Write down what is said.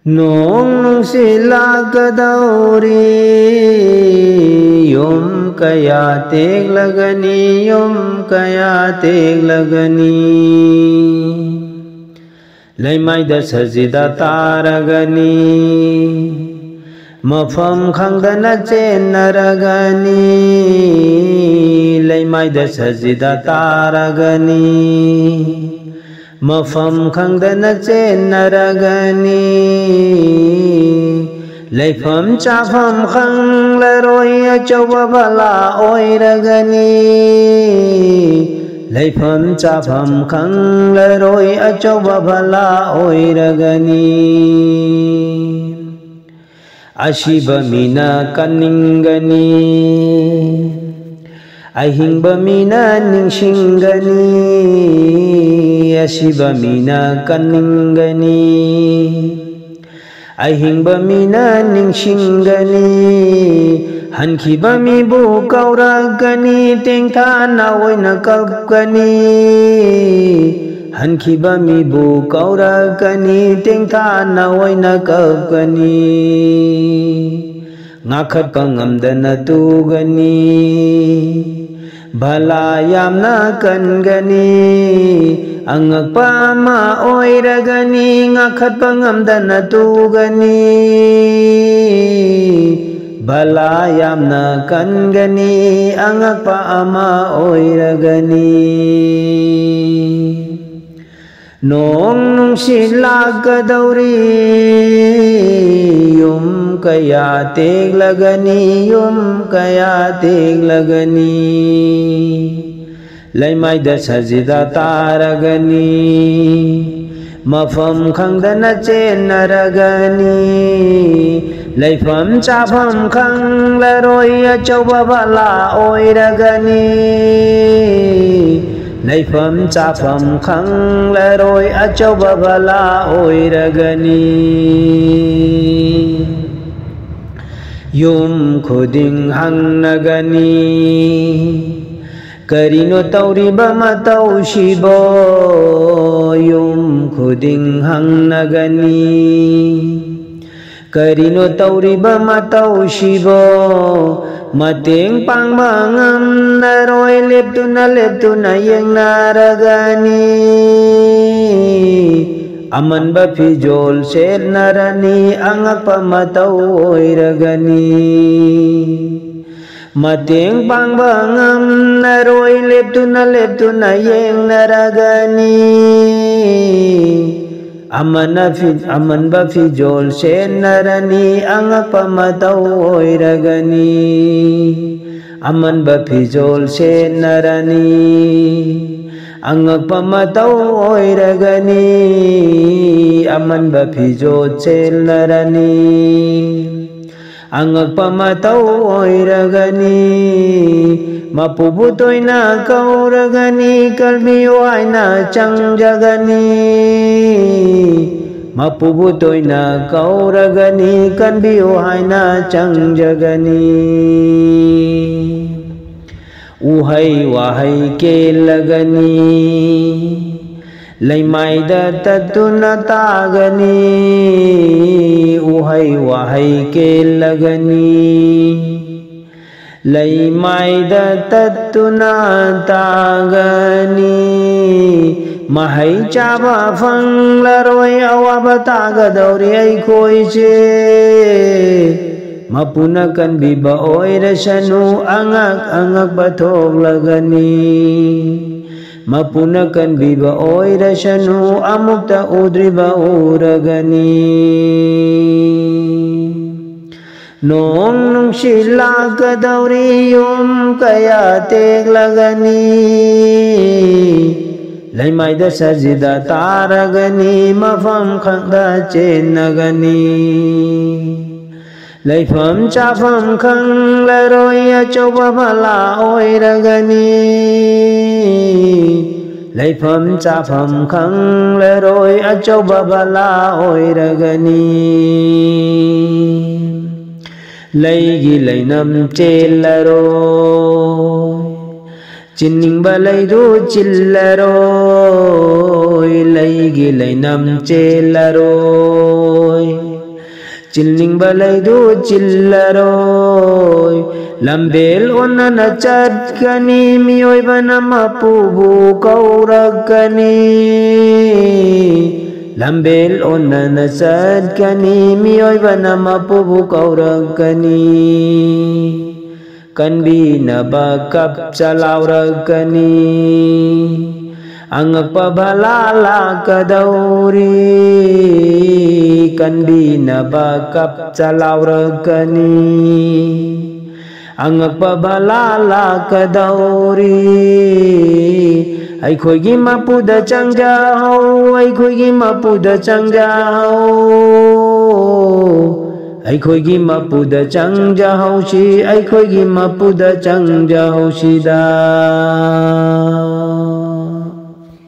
Nung silakadauri yum kaya teglagani yum kaya teglagani Laimai da sajida taragani Mafam khangdana chenaragani Laimai da sajida taragani Mafam khangdana chenaragani Laifam chafam khang laroi achawa bala oiragani Laifam chafam khang laroi achawa bala oiragani Ashiba mina kaningani Ahingba mina ningshingani Ashiba mina kaningani Ahingba mina ningshingani Hankiba mi bu kauragani Tengtha na oina kapgani Hankiba mi bu kauragani Tengtha na oina kapgani Ngakhat pangamdana tugani Bala yamna kangani Angakpa ma oiragani Ngakhat pangamdana tugani Bala yamna kangani Angakpa ma oiragani Nung silakadauri yum kaya teglagani yum kaya teglagani Laimai da sajida taragani Mafam khangdana chenaragani Laifam chafam khang laroi achawa bala oiragani Laifam chafam khang laroi achawa bala oiragani Yum khuding hang nagani Karino tauriba matau shibo Yum khuding hang nagani Karino tauriba matau shibo Mateng pang mangam naroi leptuna yeng naragani Aman ba pijol ser narani angak pamatau oiragani Mateng pang mangam naroi leptuna yeng naragani Aman ba fijol sen narani angak pamatau oiragani Aman ba fijol sen narani angak pamatau oiragani Aman ba fijol sen narani angak pamatau oiragani Mapubutoy na kauragani kalbiyo ay na changjagani Mapubutoy na kauragani kalbiyo ay na changjagani Uhay wahay kelagani Laimai da tatuna tagani Uhay wahay kelagani Laimai da tatuna tagani Mahay chaba phang laroi awaba tagadauri ay koise Mapunakan biba oirasanu angak bathog lagani Mapunakan biba oirasanu amukta udriba uragani Nung silakadauri yum kaya teglagani Laimai da sajida taragani Mafam khangda chenagani Laifam chafam khang laroi achawa bala oiragani Laifam chafam khang laroi achawa bala oiragani Laigi lainam chellaroi Chinning balai do chillaroi Laigi lainam chellaroi chilningba leidu chillaroi lambel onnana chatkani miyoibana mapubu kaurakani lambel onnana chatkani miyoibana mapubu kaurakani kanbinaba kapchalaurakani angakpa bhala kadauri kanbinaba kapchalaurakani angakpa bhala kadauri ꯑꯩꯈꯣꯏꯒꯤ ꯃꯄꯨꯗ ꯆꯪꯖꯍꯧ ꯑꯩꯈꯣꯏꯒꯤ ꯃꯄꯨꯗ ꯆꯪꯖꯍꯧ ꯑꯩꯈꯣꯏꯒꯤ ꯃꯄꯨꯗ ꯆꯪꯖꯍꯧꯁꯤ ꯑꯩꯈꯣꯏꯒꯤ ꯃꯄꯨꯗ ꯆꯪꯖꯍꯧꯁꯤꯗ